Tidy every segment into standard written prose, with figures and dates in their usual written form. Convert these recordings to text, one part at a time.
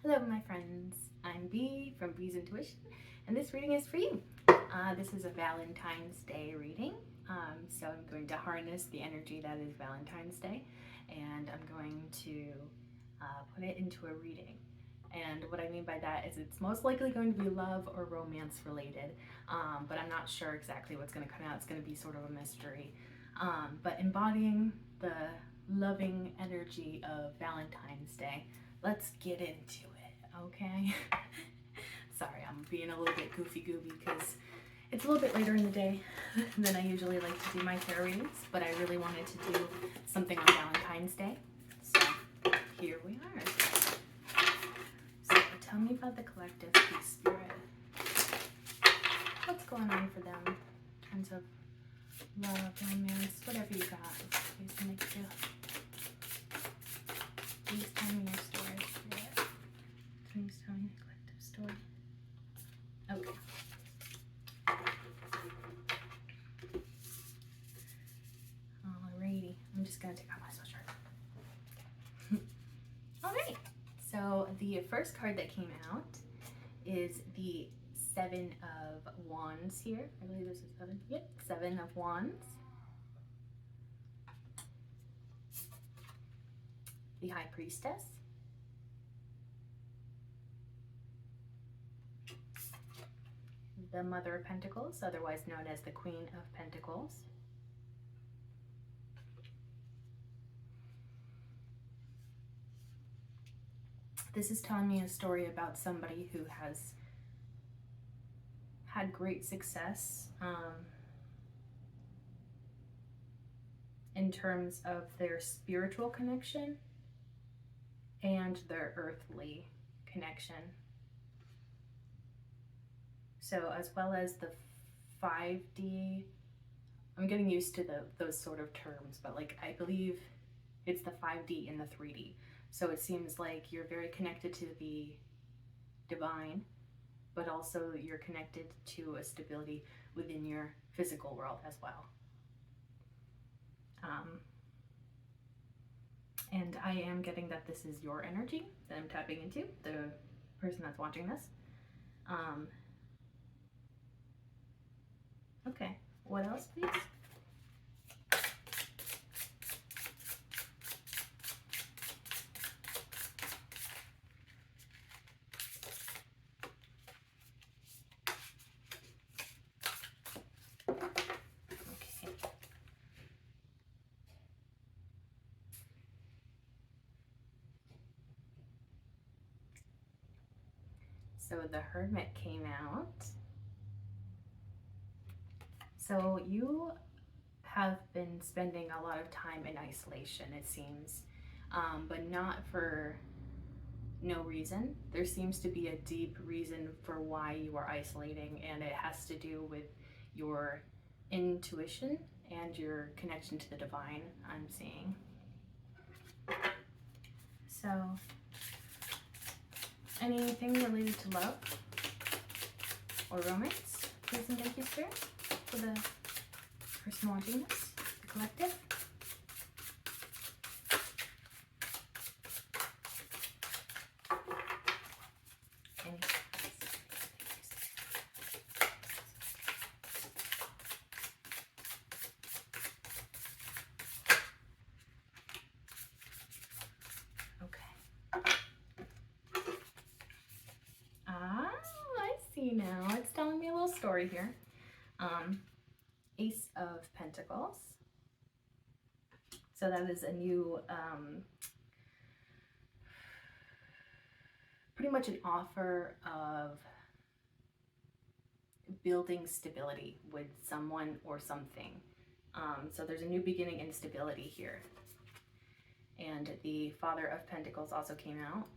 Hello my friends, I'm Bee from Bee's Intuition and this reading is for you. This is a Valentine's Day reading, so I'm going to harness the energy that is Valentine's Day and I'm going to put it into a reading. And what I mean by that is it's most likely going to be love or romance related, but I'm not sure exactly what's going to come out. It's going to be sort of a mystery, but embodying the loving energy of Valentine's Day. Let's get into it, okay? Sorry, I'm being a little bit goofy gooby because it's a little bit later in the day than I usually like to do my tarot readings, but I really wanted to do something on Valentine's Day. So here we are. So tell me about the collective peace spirit. What's going on for them in terms of love, romance, whatever you got. Please make you. Please tell me your story, spirit. Please tell me the collective story. Okay. Alrighty. I'm just gonna take off my sweatshirt. Alright. So the first card that came out is the Seven of Wands here. I believe this is seven. Yep, Seven of Wands. The High Priestess. The Mother of Pentacles, otherwise known as the Queen of Pentacles. This is telling me a story about somebody who has had great success in terms of their spiritual connection and their earthly connection. So as well as the 5D, I'm getting used to those sort of terms, but like I believe it's the 5D and the 3D. So it seems like you're very connected to the divine, but also you're connected to a stability within your physical world as well. And I am getting that this is your energy that I'm tapping into, the person that's watching this. Okay, what else, please? So the Hermit came out. So you have been spending a lot of time in isolation, it seems, but not for no reason. There seems to be a deep reason for why you are isolating, and it has to do with your intuition and your connection to the divine, I'm seeing. So anything related to love or romance, please and thank you, Spirit, for the person watching this, the collective. Now it's telling me a little story here. Ace of Pentacles. So that is a new, pretty much an offer of building stability with someone or something. So there's a new beginning in stability here. And the Father of Pentacles also came out.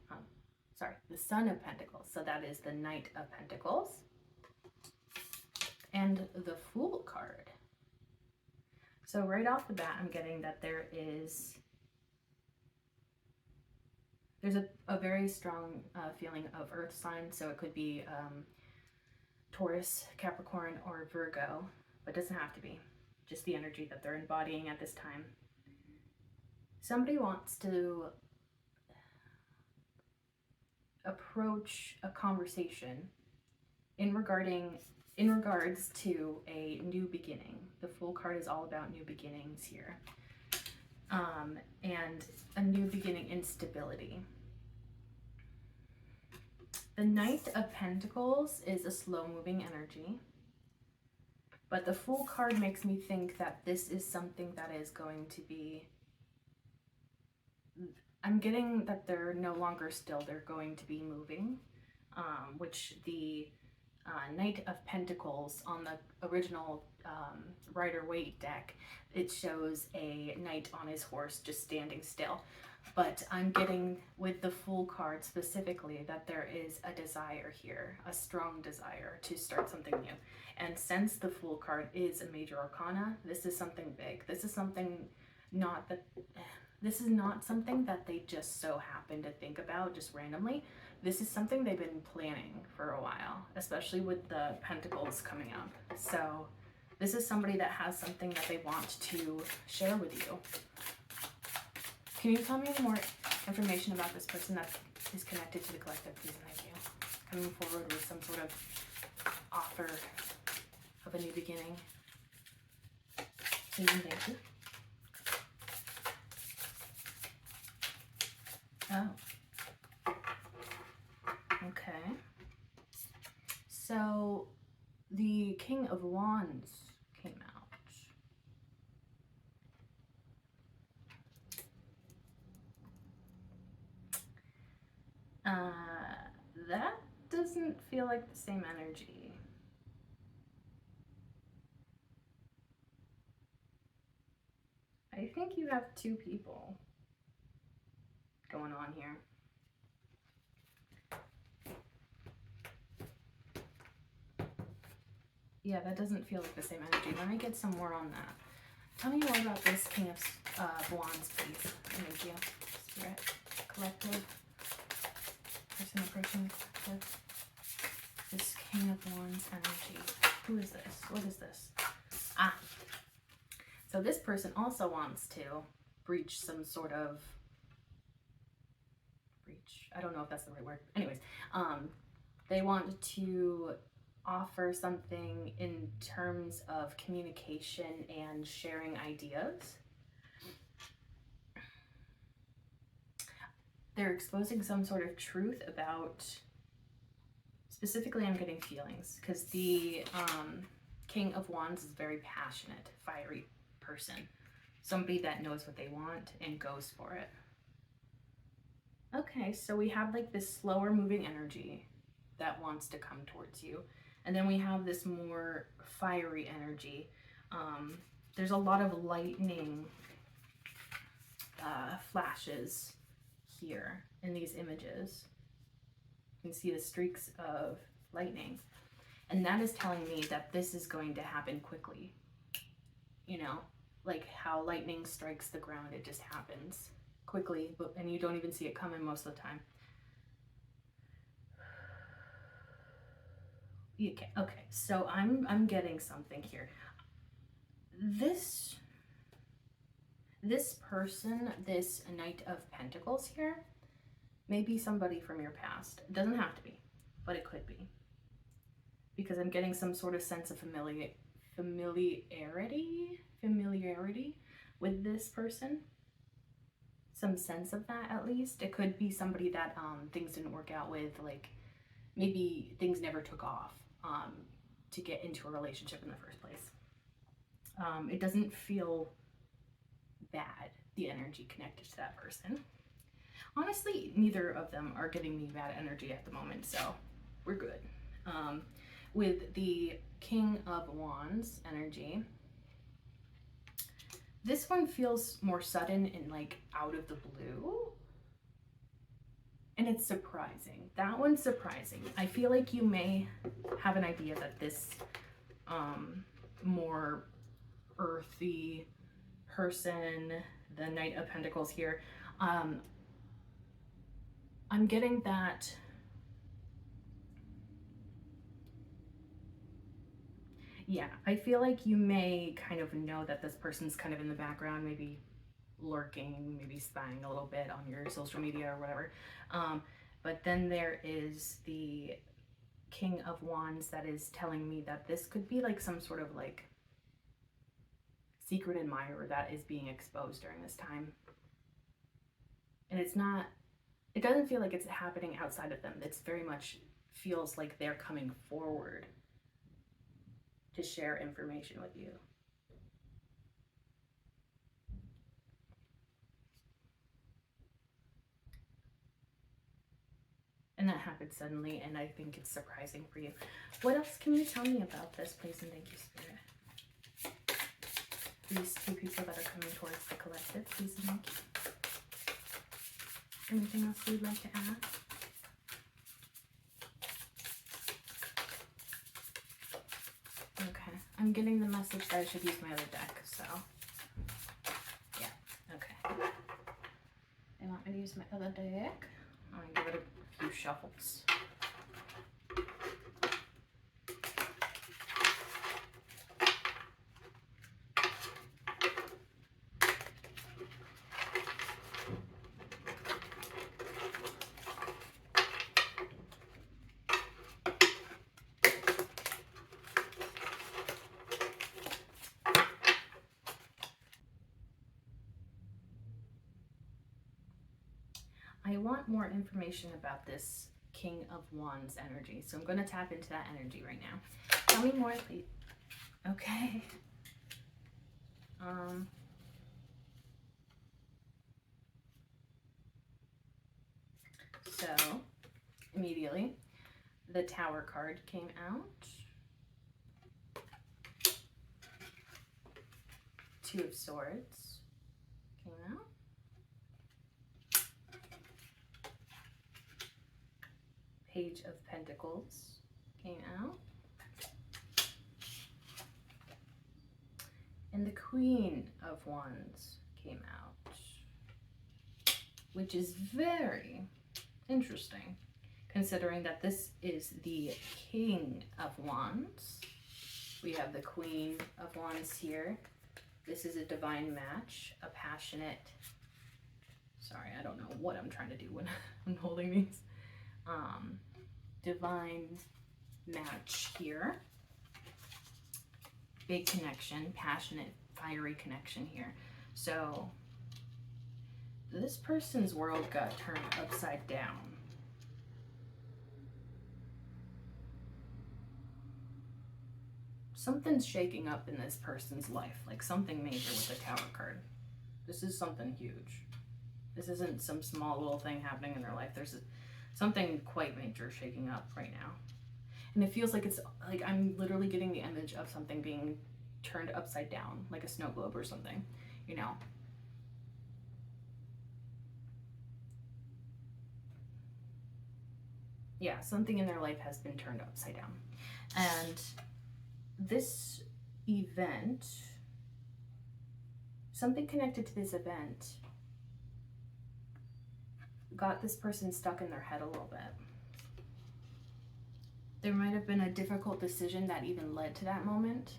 Sorry, the Son of Pentacles. So that is the Knight of Pentacles. And the Fool card. So right off the bat, I'm getting that there's a very strong feeling of earth sign. So it could be Taurus, Capricorn, or Virgo, but it doesn't have to be. Just the energy that they're embodying at this time. Somebody wants to approach a conversation in regards to a new beginning. The Fool card is all about new beginnings here. And a new beginning in stability. The Knight of Pentacles is a slow-moving energy. But the Fool card makes me think that this is something that is going to be... I'm getting that they're no longer still, they're going to be moving. Which the Knight of Pentacles on the original Rider-Waite deck, it shows a knight on his horse just standing still. But I'm getting with the Fool card specifically that there is a desire here, a strong desire to start something new. And since the Fool card is a major arcana, this is something big. This is something this is not something that they just so happen to think about just randomly. This is something they've been planning for a while, especially with the Pentacles coming up. So this is somebody that has something that they want to share with you. Can you tell me any more information about this person that is connected to the collective, please and thank you? Coming forward with some sort of offer of a new beginning. Please and thank you. Oh. Okay. So the King of Wands came out. That doesn't feel like the same energy. I think you have two people going on here. Yeah, that doesn't feel like the same energy. Let me get some more on that. Tell me more about this King of Wands, please. Thank you. Spirit, collective. Person approaching collective. This King of Wands energy. Who is this? What is this? Ah. So this person also wants to breach some sort of... I don't know if that's the right word. Anyways, they want to offer something in terms of communication and sharing ideas. They're exposing some sort of truth about, specifically I'm getting feelings, because the King of Wands is a very passionate, fiery person. Somebody that knows what they want and goes for it. Okay, so we have like this slower moving energy that wants to come towards you. And then we have this more fiery energy. There's a lot of lightning flashes here in these images. You can see the streaks of lightning. And that is telling me that this is going to happen quickly. You know, like how lightning strikes the ground, it just happens quickly, and you don't even see it coming most of the time. Okay, so I'm getting something here. This person, this Knight of Pentacles here, may be somebody from your past. It doesn't have to be, but it could be. Because I'm getting some sort of sense of familiarity with this person. Some sense of that, at least. It could be somebody that things didn't work out with, like maybe things never took off to get into a relationship in the first place. It doesn't feel bad, the energy connected to that person. Honestly, neither of them are giving me bad energy at the moment, so we're good. With the King of Wands energy, this one feels more sudden and like out of the blue. And it's surprising. That one's surprising. I feel like you may have an idea that this more earthy person, the Knight of Pentacles here, I'm getting that yeah, I feel like you may kind of know that this person's kind of in the background, maybe lurking, maybe spying a little bit on your social media or whatever. But then there is the King of Wands that is telling me that this could be like some sort of like secret admirer that is being exposed during this time. And it doesn't feel like it's happening outside of them. It's very much feels like they're coming forward to share information with you. And that happened suddenly, and I think it's surprising for you. What else can you tell me about this, please, and thank you, Spirit? These two people that are coming towards the collective, please and thank you. Anything else you'd like to add? Okay, I'm getting the message that I should use my other deck, so yeah, okay. They want me to use my other deck. I'm gonna give it a few shuffles. I want more information about this King of Wands energy, so I'm going to tap into that energy right now. Tell me more, please. Okay. So, immediately, the Tower card came out. Two of Swords came out. Page of Pentacles came out. And the Queen of Wands came out, which is very interesting, considering that this is the King of Wands. We have the Queen of Wands here. This is a divine match, a passionate, sorry, I don't know what I'm trying to do when I'm holding these. Divine match here. Big connection, passionate, fiery connection here. So this person's world got turned upside down. Something's shaking up in this person's life, like something major with the Tower card. This is something huge. This isn't some small little thing happening in their life. There's something quite major shaking up right now. And it feels like it's like I'm literally getting the image of something being turned upside down, like a snow globe or something, you know. Yeah, something in their life has been turned upside down. And this event, something connected to this event got this person stuck in their head a little bit. There might have been a difficult decision that even led to that moment.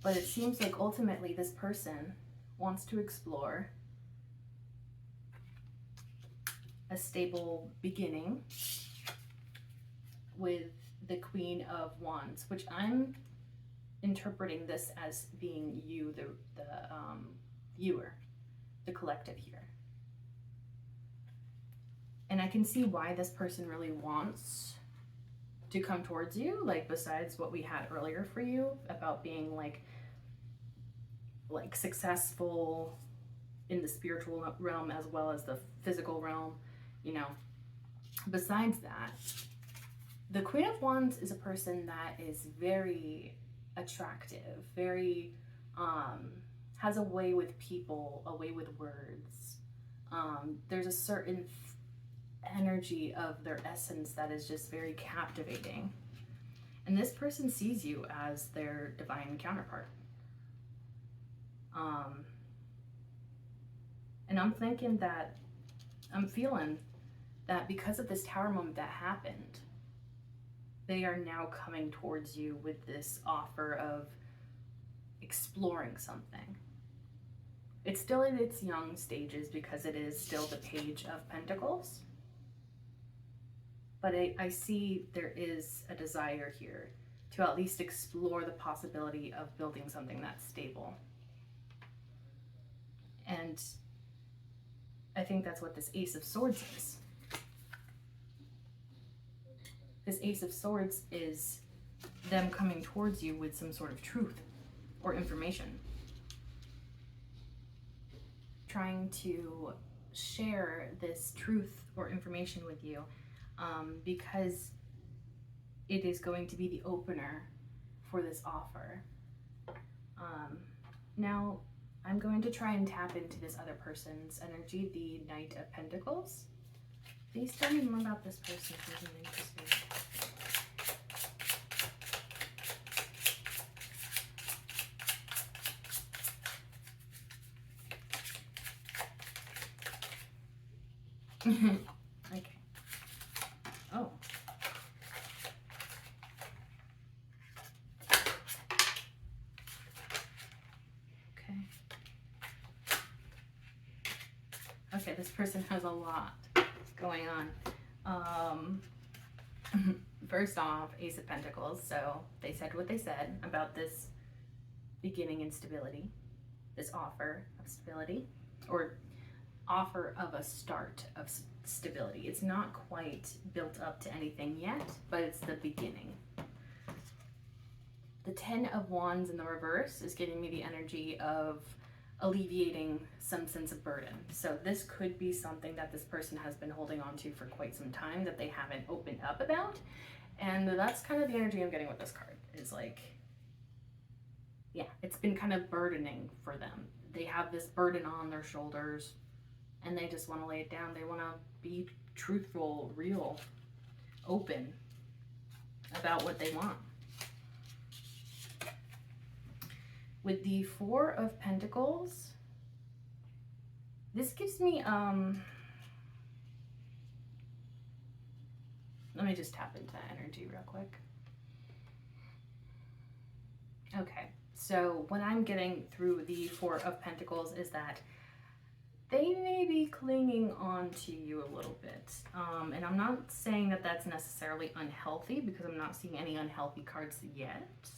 But it seems like ultimately this person wants to explore a stable beginning with the Queen of Wands, which I'm interpreting this as being you, the viewer, the collective here. And I can see why this person really wants to come towards you, like besides what we had earlier for you about being like successful in the spiritual realm as well as the physical realm, you know. Besides that, the Queen of Wands is a person that is very attractive, very has a way with people, a way with words. There's a certain energy of their essence that is just very captivating. And this person sees you as their divine counterpart. And I'm thinking that, I'm feeling that because of this Tower moment that happened, they are now coming towards you with this offer of exploring something. It's still in its young stages because it is still the Page of Pentacles. but I see there is a desire here to at least explore the possibility of building something that's stable. And I think that's what this Ace of Swords is. This Ace of Swords is them coming towards you with some sort of truth or information. Trying to share this truth or information with you because it is going to be the opener for this offer. Now, I'm going to try and tap into this other person's energy, the Knight of Pentacles. Please tell me more about this person if you're interested. Okay. Oh. Okay. Okay, this person has a lot going on. First off, Ace of Pentacles. So they said what they said about this beginning instability, this offer of stability, or offer of a start of stability. It's not quite built up to anything yet, but it's the beginning. The Ten of Wands in the reverse is giving me the energy of alleviating some sense of burden. So this could be something that this person has been holding on to for quite some time that they haven't opened up about. And that's kind of the energy I'm getting with this card, is like, yeah, it's been kind of burdening for them. They have this burden on their shoulders and they just want to lay it down. They want to be truthful, real, open about what they want. With the Four of Pentacles, this gives me, let me just tap into that energy real quick. Okay, so what I'm getting through the Four of Pentacles is that they may be clinging on to you a little bit. And I'm not saying that that's necessarily unhealthy, because I'm not seeing any unhealthy cards yet.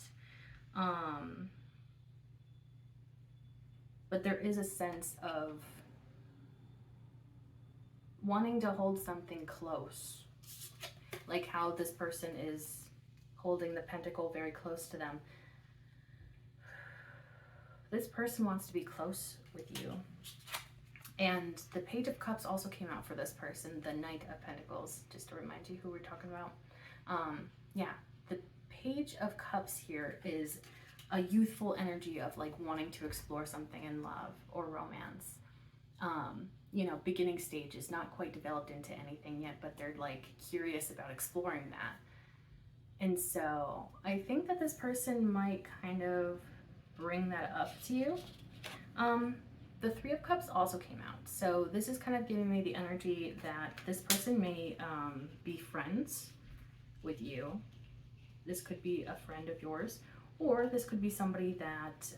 But there is a sense of wanting to hold something close. Like how this person is holding the pentacle very close to them. This person wants to be close with you. And the Page of Cups also came out for this person, the Knight of Pentacles, just to remind you who we're talking about. Yeah, the Page of Cups here is a youthful energy of like wanting to explore something in love or romance. You know, beginning stages, not quite developed into anything yet, but they're like curious about exploring that. And so I think that this person might kind of bring that up to you. The Three of Cups also came out. So this is kind of giving me the energy that this person may be friends with you. This could be a friend of yours, or this could be somebody that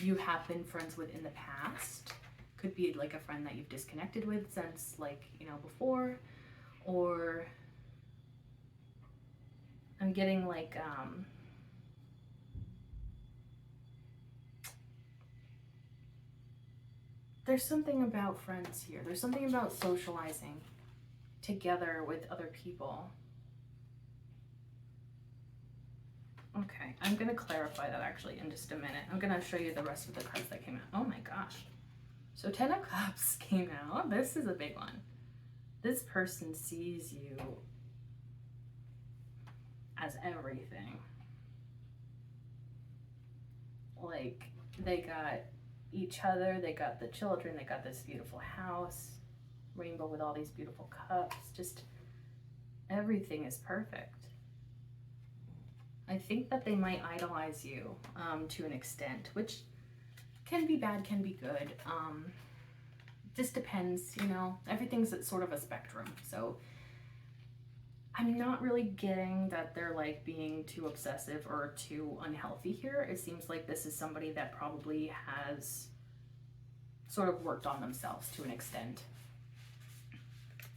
you have been friends with in the past. Could be like a friend that you've disconnected with since, like, you know, before. Or I'm getting like there's something about friends here. There's something about socializing together with other people. Okay, I'm going to clarify that actually in just a minute. I'm going to show you the rest of the cards that came out. Oh my gosh. So 10 of Cups came out. This is a big one. This person sees you as everything. Like, they got each other, they got the children, they got this beautiful house, rainbow with all these beautiful cups. Just everything is perfect. I think that they might idolize you to an extent, which can be bad, can be good. Just depends, you know, everything's at sort of a spectrum. So I'm not really getting that they're like being too obsessive or too unhealthy here. It seems like this is somebody that probably has sort of worked on themselves to an extent.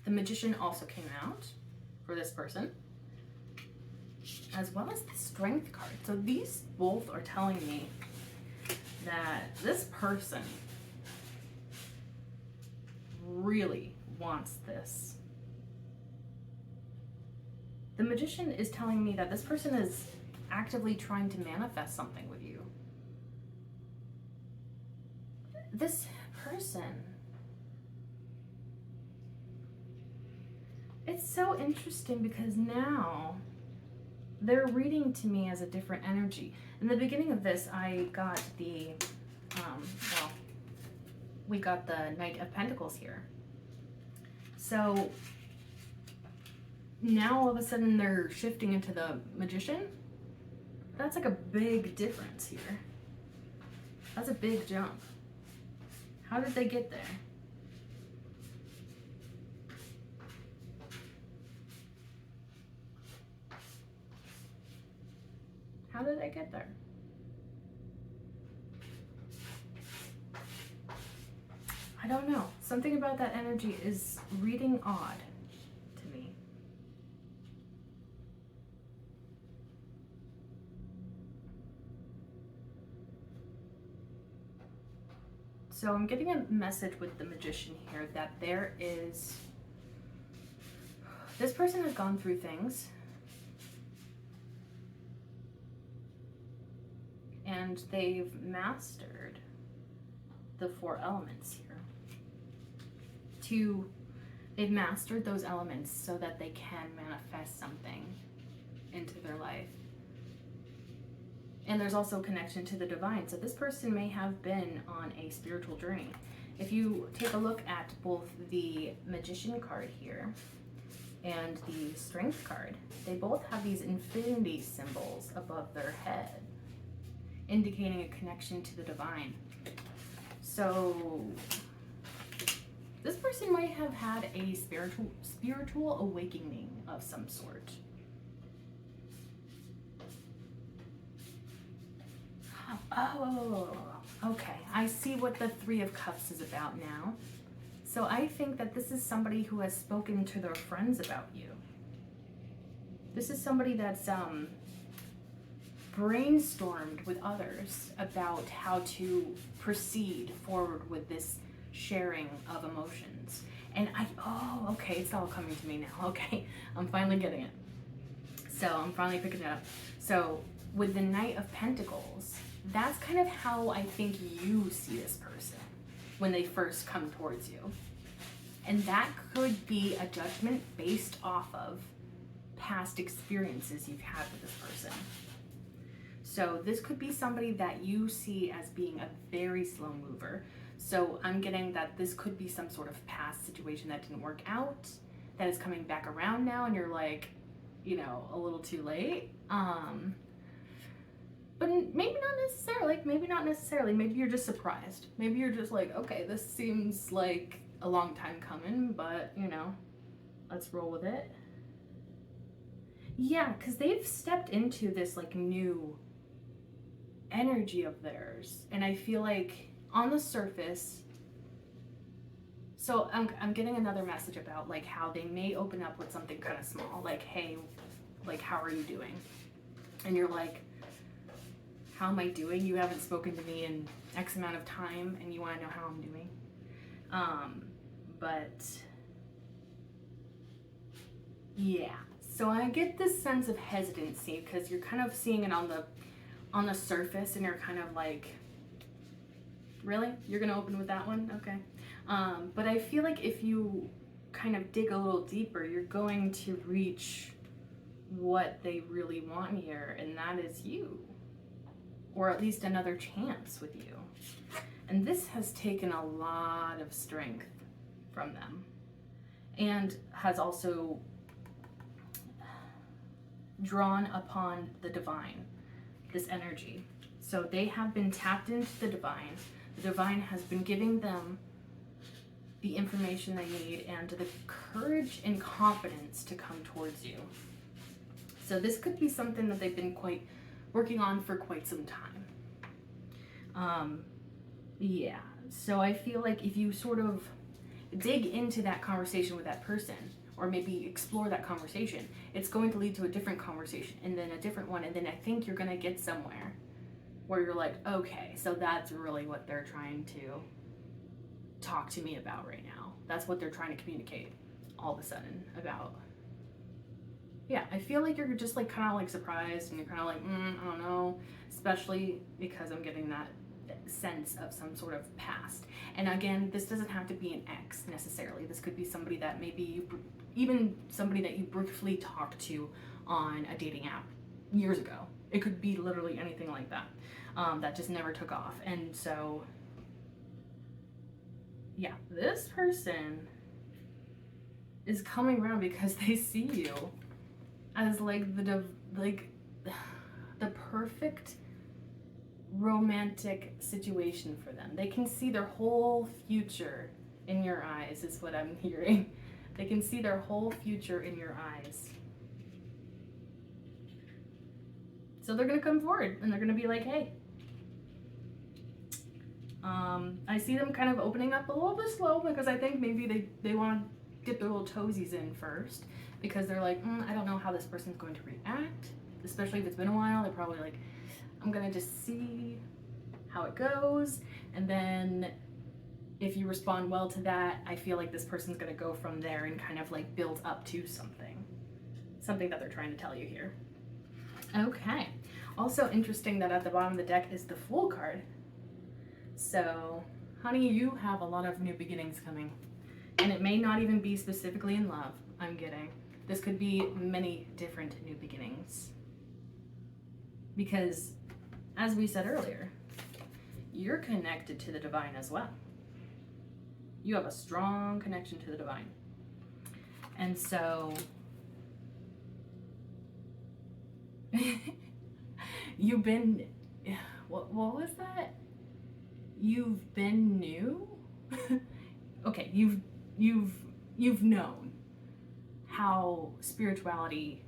The Magician also came out. for this person, as well as the Strength card. So these both are telling me that this person really wants this. The Magician is telling me that this person is actively trying to manifest something with you. This person, it's so interesting because now they're reading to me as a different energy. In the beginning of this, I got the, we got the Knight of Pentacles here. So now all of a sudden they're shifting into the Magician. That's like a big difference here. That's a big jump. How did they get there? How did I get there? I don't know. Something about that energy is reading odd to me. So I'm getting a message with the Magician here that there is, this person has gone through things and they've mastered the 4 elements here. They've mastered those elements so that they can manifest something into their life. And there's also a connection to the divine. So this person may have been on a spiritual journey. If you take a look at both the Magician card here and the Strength card, they both have these infinity symbols above their head, indicating a connection to the divine. So this person might have had a spiritual awakening of some sort. Oh, okay. I see what the 3 of Cups is about now. So I think that this is somebody who has spoken to their friends about you. This is somebody that's brainstormed with others about how to proceed forward with this sharing of emotions. And okay, it's all coming to me now. Okay, I'm finally getting it. So I'm finally picking it up. So with the Knight of Pentacles, that's kind of how I think you see this person when they first come towards you. And that could be a judgment based off of past experiences you've had with this person. So this could be somebody that you see as being a very slow mover. So I'm getting that this could be some sort of past situation that didn't work out, that is coming back around now, and you're like, you know, a little too late. But maybe not necessarily. Maybe you're just surprised. Maybe you're just like, okay, this seems like a long time coming, but you know, let's roll with it. Yeah, because they've stepped into this like new energy of theirs, and I feel like on the surface, so I'm getting another message about like how they may open up with something kind of small, like, hey, like, how are you doing? And you're like, how am I doing? You haven't spoken to me in X amount of time and you want to know how I'm doing. But yeah, so I get this sense of hesitancy because you're kind of seeing it on the surface, and you're kind of like, really? You're gonna open with that one? Okay. But I feel like if you kind of dig a little deeper, you're going to reach what they really want here, and that is you, or at least another chance with you. And this has taken a lot of strength from them, and has also drawn upon the divine, this energy. So they have been tapped into the divine. The divine has been giving them the information they need and the courage and confidence to come towards you. So this could be something that they've been working on for quite some time. Yeah, so I feel like if you sort of dig into that conversation with that person, or maybe explore that conversation. It's going to lead to a different conversation, and then a different one, and then I think you're going to get somewhere where you're like, okay, so that's really what they're trying to talk to me about right now. That's what they're trying to communicate all of a sudden about. Yeah, I feel like you're just like kind of like surprised, and you're kind of like, I don't know, especially because I'm getting that sense of some sort of past. And again, this doesn't have to be an ex necessarily. This could be somebody that maybe even somebody that you briefly talked to on a dating app years ago. It could be literally anything like that, that just never took off. And so, yeah, this person is coming around because they see you as like the perfect romantic situation for them. They can see their whole future in your eyes, is what I'm hearing. They can see their whole future in your eyes. So they're gonna come forward and they're gonna be like, hey. I see them kind of opening up a little bit slow because I think maybe they want to dip their little toesies in first, because they're like, I don't know how this person's going to react, especially if it's been a while. They're probably like, I'm gonna just see how it goes, and then if you respond well to that, I feel like this person's gonna go from there and kind of like build up to something that they're trying to tell you here. Okay. Also interesting that at the bottom of the deck is the Fool card. So, honey, you have a lot of new beginnings coming. And it may not even be specifically in love, I'm getting. This could be many different new beginnings. Because, as we said earlier, you're connected to the divine as well. You have a strong connection to the divine. And so, you've been, what was that? You've been new? Okay, you've known how spirituality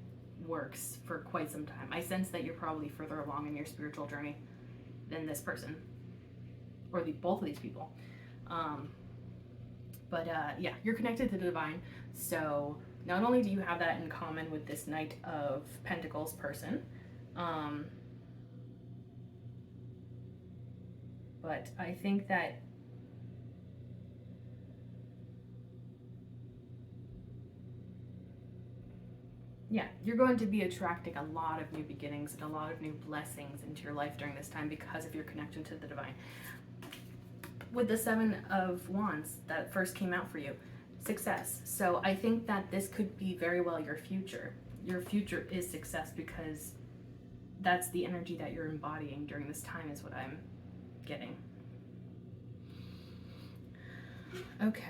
works for quite some time. I sense that you're probably further along in your spiritual journey than this person, or both of these people. Yeah, you're connected to the divine. So not only do you have that in common with this Knight of Pentacles person, but I think that you're going to be attracting a lot of new beginnings and a lot of new blessings into your life during this time because of your connection to the divine. With the Seven of Wands that first came out for you, success. So I think that this could be very well your future. Your future is success because that's the energy that you're embodying during this time, is what I'm getting. Okay.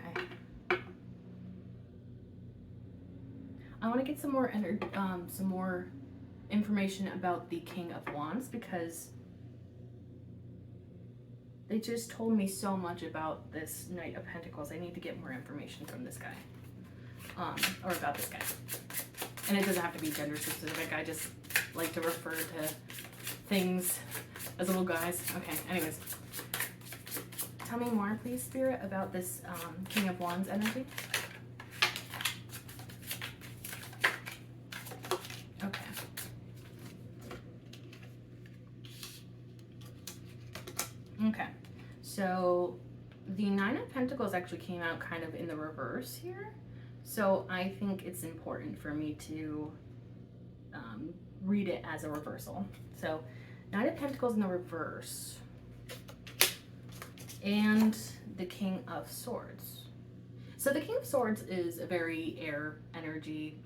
I want to get some more information about the King of Wands, because they just told me so much about this Knight of Pentacles. I need to get more information from this guy, or about this guy. And it doesn't have to be gender specific. I just like to refer to things as little guys. Okay, anyways. Tell me more, please, Spirit, about this King of Wands energy. Okay. Okay. So the Nine of Pentacles actually came out kind of in the reverse here. So I think it's important for me to read it as a reversal. So Nine of Pentacles in the reverse. And the King of Swords. So the King of Swords is a very air energy.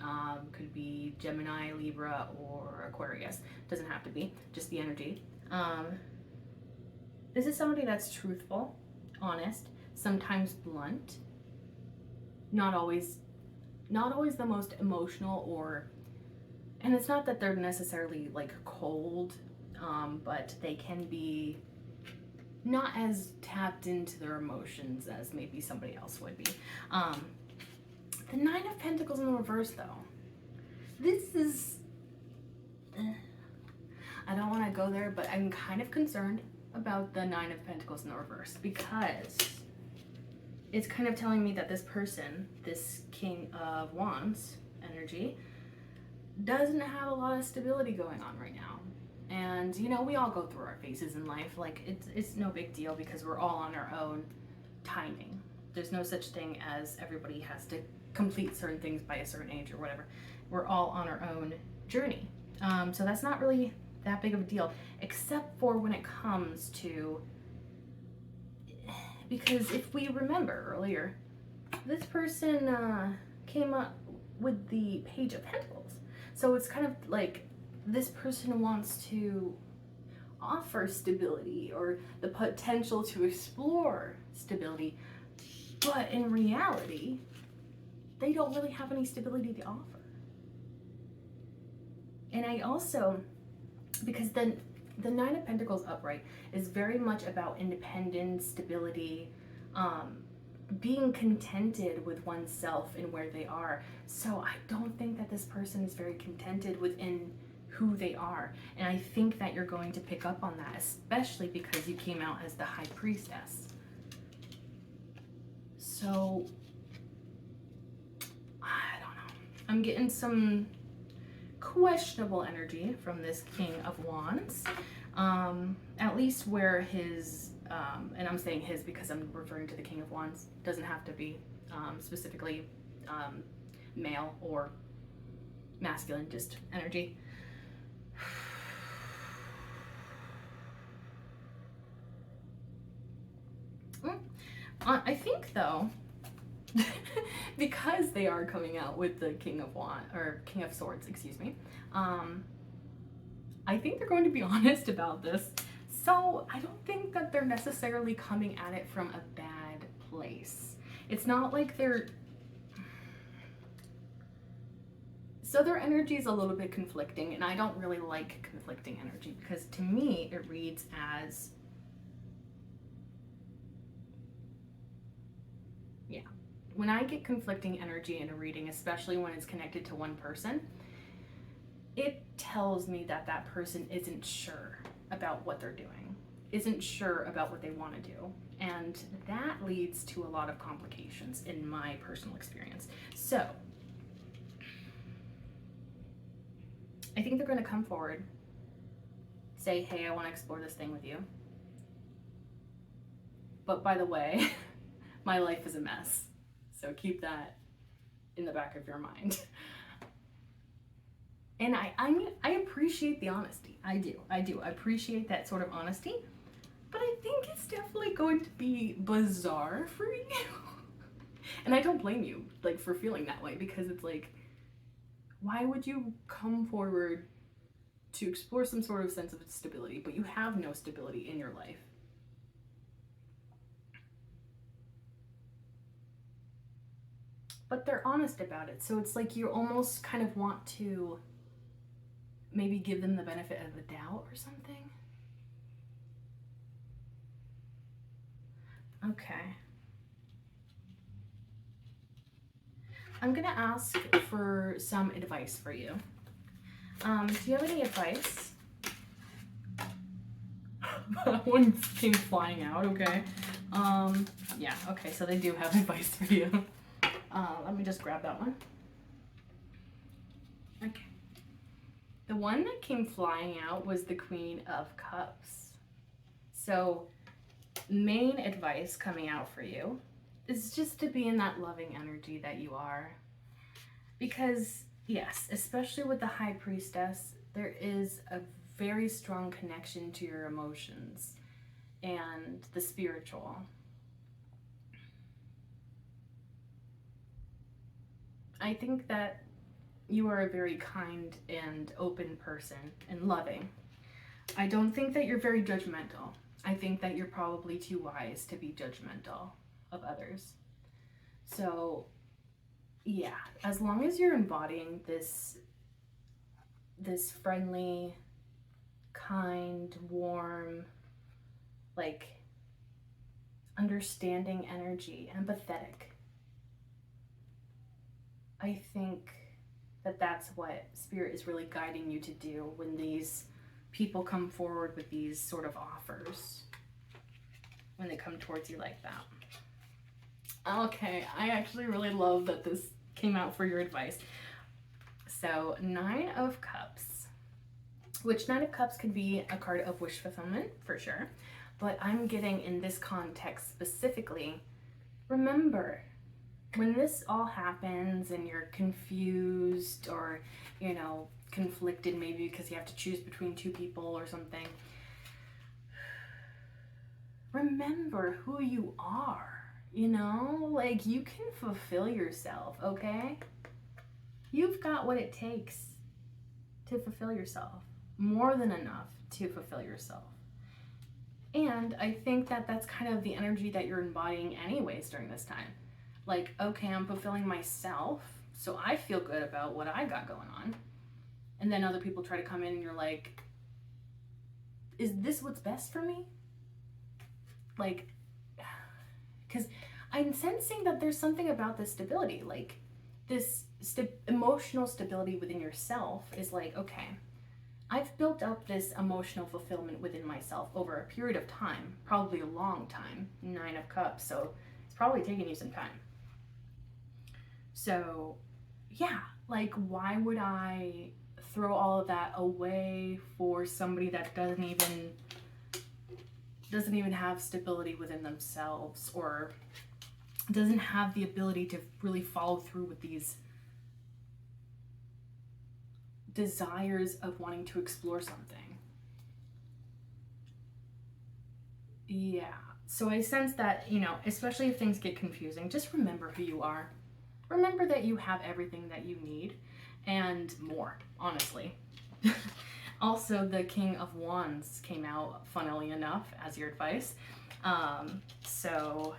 Could be Gemini, Libra, or Aquarius. Doesn't have to be, just the energy. This is somebody that's truthful, honest, sometimes blunt. Not always the most emotional, and it's not that they're necessarily like cold, but they can be not as tapped into their emotions as maybe somebody else would be. The Nine of Pentacles in the reverse, though. This is... I don't want to go there, but I'm kind of concerned about the Nine of Pentacles in the reverse, because it's kind of telling me that this person, this King of Wands energy, doesn't have a lot of stability going on right now. And you know, we all go through our phases in life. Like it's no big deal because we're all on our own timing. There's no such thing as everybody has to complete certain things by a certain age or whatever. We're all on our own journey. So that's not really that big of a deal, except for when it comes to, because if we remember earlier, this person came up with the Page of Pentacles. So it's kind of like this person wants to offer stability or the potential to explore stability, but in reality, they don't really have any stability to offer. And I also, because then the Nine of Pentacles upright is very much about independence, stability, being contented with oneself and where they are. So I don't think that this person is very contented within who they are. And I think that you're going to pick up on that, especially because you came out as the High Priestess. So, I don't know. I'm getting some questionable energy from this King of Wands. At least where his, and I'm saying his because I'm referring to the King of Wands, doesn't have to be specifically male or masculine, just energy. I think though, because they are coming out with the King of Wands, or King of Swords, excuse me, I think they're going to be honest about this. So I don't think that they're necessarily coming at it from a bad place. It's not like they're... So their energy is a little bit conflicting, and I don't really like conflicting energy because to me it reads as... Yeah. When I get conflicting energy in a reading, especially when it's connected to one person, it tells me that that person isn't sure about what they're doing, isn't sure about what they want to do. And that leads to a lot of complications in my personal experience. So I think they're going to come forward, say, hey, I want to explore this thing with you. But by the way, my life is a mess. So keep that in the back of your mind. And I appreciate the honesty. I do. I appreciate that sort of honesty. But I think it's definitely going to be bizarre for you. And I don't blame you, like, for feeling that way, because it's like, why would you come forward to explore some sort of sense of stability, but you have no stability in your life? But they're honest about it. So it's like you almost kind of want to maybe give them the benefit of the doubt or something. Okay. I'm gonna ask for some advice for you. Do you have any advice? That one came flying out, okay. Yeah, okay, so they do have advice for you. Let me just grab that one. Okay. The one that came flying out was the Queen of Cups. So, main advice coming out for you is just to be in that loving energy that you are. Because, yes, especially with the High Priestess, there is a very strong connection to your emotions and the spiritual. I think that you are a very kind and open person and loving. I don't think that you're very judgmental. I think that you're probably too wise to be judgmental of others. So, yeah, as long as you're embodying this friendly, kind, warm, like, understanding energy, empathetic, I think that that's what Spirit is really guiding you to do when these people come forward with these sort of offers, when they come towards you like that. Okay, I actually really love that this came out for your advice. So, Nine of Cups, which Nine of Cups could be a card of wish fulfillment for sure, but I'm getting in this context specifically, remember, when this all happens and you're confused or, conflicted maybe because you have to choose between two people or something, remember who you are. Like, you can fulfill yourself, okay? You've got what it takes to fulfill yourself, more than enough to fulfill yourself. And I think that that's kind of the energy that you're embodying anyways during this time. Like, okay, I'm fulfilling myself, so I feel good about what I got going on. And then other people try to come in and you're like, is this what's best for me? Like, because I'm sensing that there's something about this stability, like this emotional stability within yourself is like, okay, I've built up this emotional fulfillment within myself over a period of time, probably a long time, 9 of Cups, so it's probably taking you some time. So, yeah, like, why would I throw all of that away for somebody that doesn't even have stability within themselves, or doesn't have the ability to really follow through with these desires of wanting to explore something? Yeah. So I sense that, especially if things get confusing, just remember who you are. Remember that you have everything that you need and more, honestly. Also, the King of Wands came out, funnily enough, as your advice. So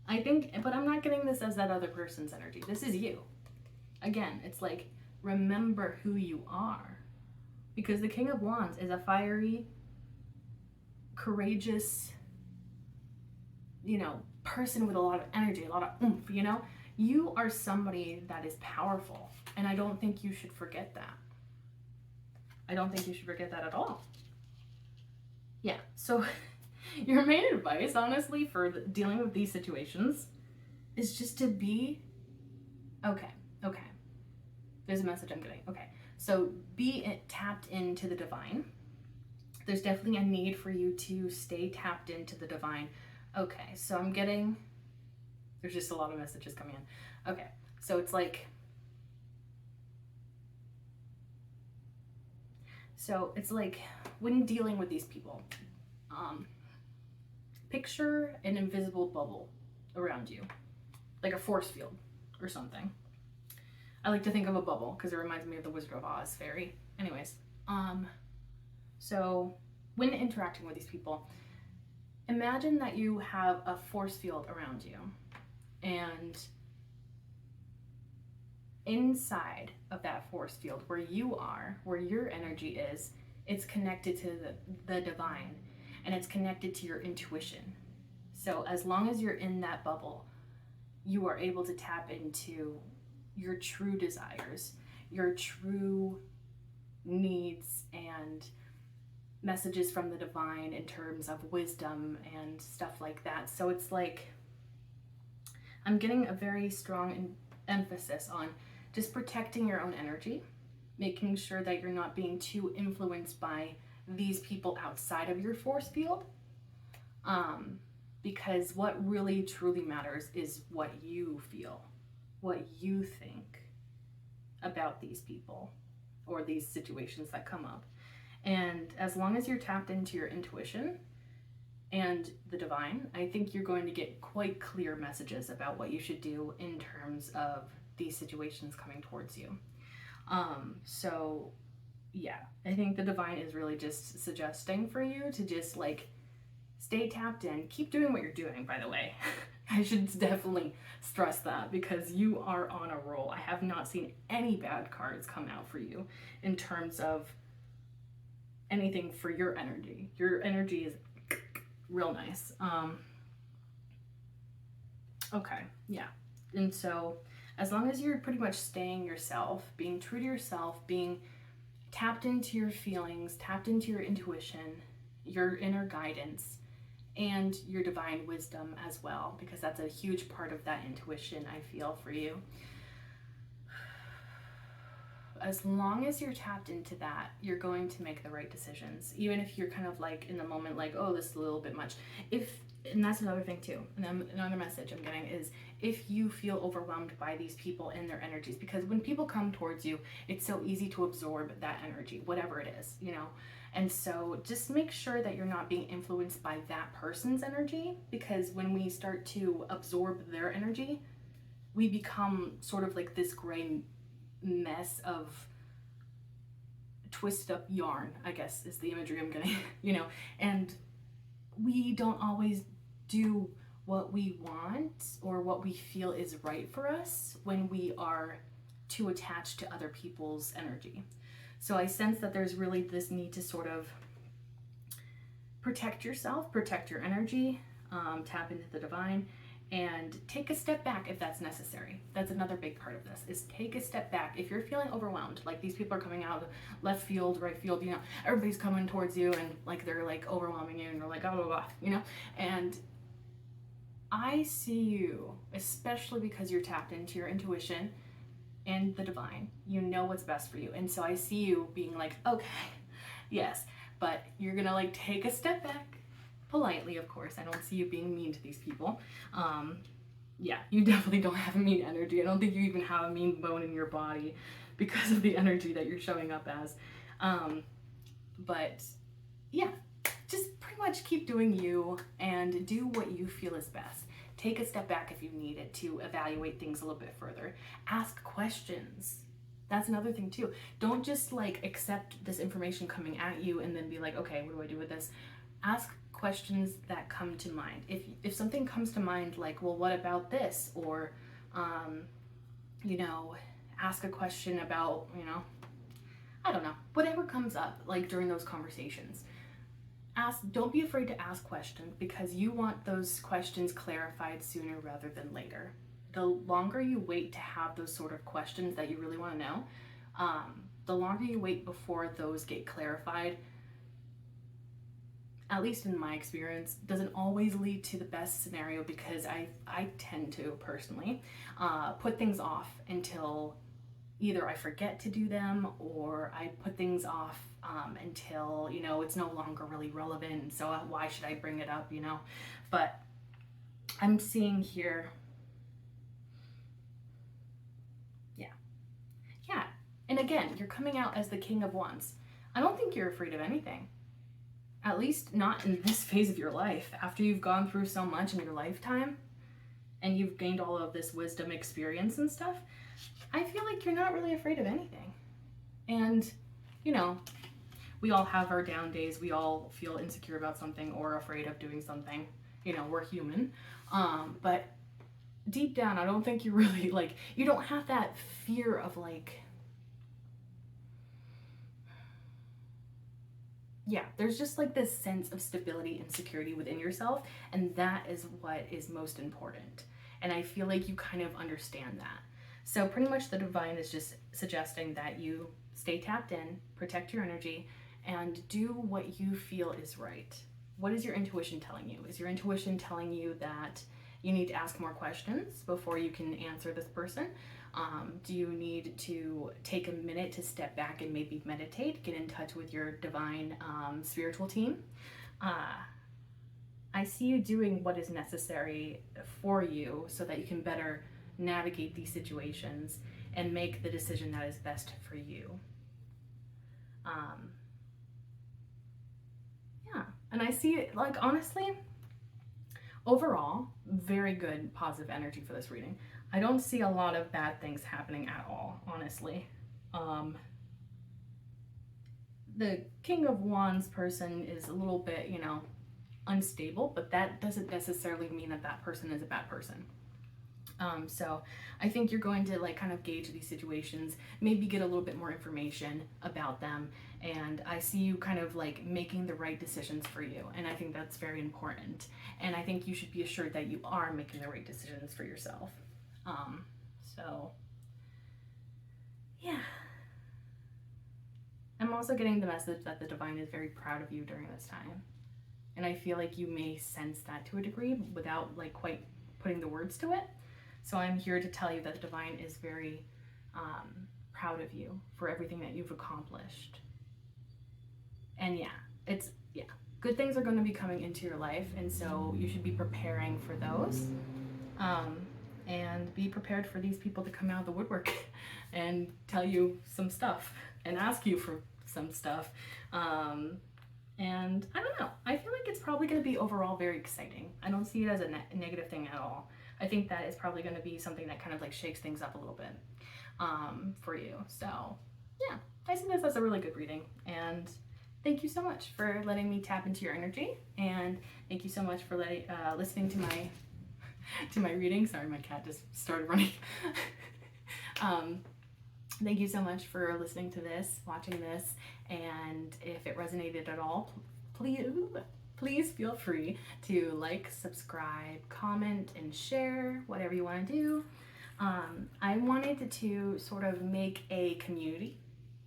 I think, but I'm not getting this as that other person's energy. This is you. Again, it's like, remember who you are. Because the King of Wands is a fiery, courageous, person with a lot of energy, a lot of oomph, You are somebody that is powerful. And I don't think you should forget that. I don't think you should forget that at all. Yeah, so your main advice, honestly, for dealing with these situations is just to be okay. There's a message I'm getting. Okay, so be tapped into the divine. There's definitely a need for you to stay tapped into the divine. Okay, so I'm getting, there's just a lot of messages coming in. Okay, so it's like, when dealing with these people, picture an invisible bubble around you, like a force field or something. I like to think of a bubble because it reminds me of the Wizard of Oz fairy. Anyways, so when interacting with these people, imagine that you have a force field around you, and inside of that force field, where you are, where your energy is, it's connected to the divine, and it's connected to your intuition. So as long as you're in that bubble, you are able to tap into your true desires, your true needs, and messages from the divine in terms of wisdom and stuff like that. So it's like, I'm getting a very strong emphasis on just protecting your own energy, making sure that you're not being too influenced by these people outside of your force field. Because what really truly matters is what you feel, what you think about these people or these situations that come up. And as long as you're tapped into your intuition and the divine, I think you're going to get quite clear messages about what you should do in terms of these situations coming towards you. So yeah, I think the divine is really just suggesting for you to just like stay tapped in. Keep doing what you're doing, by the way. I should definitely stress that because you are on a roll. I have not seen any bad cards come out for you in terms of anything for your energy. Your energy is real nice. Okay, yeah. And so as long as you're pretty much staying yourself, being true to yourself, being tapped into your feelings, tapped into your intuition, your inner guidance, and your divine wisdom as well, because that's a huge part of that intuition, I feel, for you. As long as you're tapped into that, you're going to make the right decisions, even if you're kind of like in the moment like, oh, this is a little bit much. And that's another thing too, and then another message I'm getting is, if you feel overwhelmed by these people and their energies, because when people come towards you, it's so easy to absorb that energy, whatever it is, you know. And so just make sure that you're not being influenced by that person's energy, because when we start to absorb their energy, we become sort of like this gray mess of twisted up yarn, I guess is the imagery I'm getting, you know. And we don't always do what we want or what we feel is right for us when we are too attached to other people's energy. So I sense that there's really this need to sort of protect yourself, protect your energy, tap into the divine, and take a step back if that's necessary. That's another big part of this, is take a step back. If you're feeling overwhelmed, like these people are coming out of left field, right field, you know, everybody's coming towards you and like they're like overwhelming you and they're like, blah, blah, blah, you know, and I see you, especially because you're tapped into your intuition and the divine, you know what's best for you. And so I see you being like, okay, yes, but you're gonna like take a step back, politely, of course. I don't see you being mean to these people. Yeah, you definitely don't have a mean energy. I don't think you even have a mean bone in your body because of the energy that you're showing up as. But yeah, just pretty much keep doing you and do what you feel is best. Take a step back if you need it to evaluate things a little bit further. Ask questions. That's another thing too. Don't just like accept this information coming at you and then be like, okay, what do I do with this? Ask questions that come to mind. If something comes to mind like, well, what about this? Or, you know, ask a question about, you know, I don't know, whatever comes up like during those conversations. Don't be afraid to ask questions, because you want those questions clarified sooner rather than later. The longer you wait to have those sort of questions that you really want to know, the longer you wait before those get clarified, at least in my experience, doesn't always lead to the best scenario, because I tend to personally put things off until either I forget to do them or I put things off until, you know, it's no longer really relevant. So why should I bring it up, you know? But I'm seeing here, yeah. And again, you're coming out as the King of Wands. I don't think you're afraid of anything. At least not in this phase of your life. After you've gone through so much in your lifetime and you've gained all of this wisdom, experience and stuff, I feel like you're not really afraid of anything. And, you know, we all have our down days. We all feel insecure about something or afraid of doing something. You know, we're human. But deep down, I don't think you really, like, you don't have that fear of, like, yeah, there's just like this sense of stability and security within yourself, and that is what is most important. And I feel like you kind of understand that. So pretty much the divine is just suggesting that you stay tapped in, protect your energy, and do what you feel is right. What is your intuition telling you? Is your intuition telling you that you need to ask more questions before you can answer this person? Do you need to take a minute to step back and maybe meditate, get in touch with your divine spiritual team? I see you doing what is necessary for you so that you can better navigate these situations and make the decision that is best for you. Yeah, and I see it, like, honestly, overall, very good positive energy for this reading. I don't see a lot of bad things happening at all, honestly. The King of Wands person is a little bit, you know, unstable, but that doesn't necessarily mean that that person is a bad person. So I think you're going to like kind of gauge these situations, maybe get a little bit more information about them, and I see you kind of like making the right decisions for you, and I think that's very important, and I think you should be assured that you are making the right decisions for yourself. So yeah. I'm also getting the message that the divine is very proud of you during this time. And I feel like you may sense that to a degree without like quite putting the words to it. So I'm here to tell you that the divine is very proud of you for everything that you've accomplished. And yeah, good things are going to be coming into your life, and so you should be preparing for those. And be prepared for these people to come out of the woodwork and tell you some stuff and ask you for some stuff. And I don't know, I feel like it's probably going to be overall very exciting. I don't see it as a negative thing at all. I think that it's probably going to be something that kind of like shakes things up a little bit for you. So yeah, I see this as a really good reading, and thank you so much for letting me tap into your energy, and thank you so much for listening to my reading. Sorry, my cat just started running. Thank you so much for listening to this, watching this, and if it resonated at all, please feel free to like, subscribe, comment, and share, whatever you want to do. I wanted to sort of make a community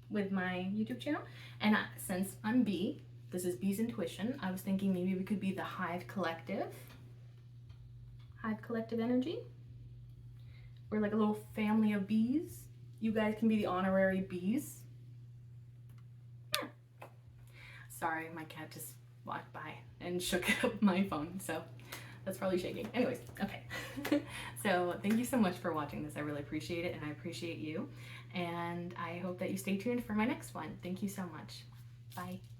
with my YouTube channel, and since I'm Bee, this is Bee's Intuition, I was thinking maybe we could be the Hive Collective energy. We're like a little family of bees. You guys can be the honorary bees. Yeah. Sorry, my cat just walked by and shook up my phone, so that's probably shaking. Anyways, okay. So thank you so much for watching this. I really appreciate it, and I appreciate you. And I hope that you stay tuned for my next one. Thank you so much. Bye.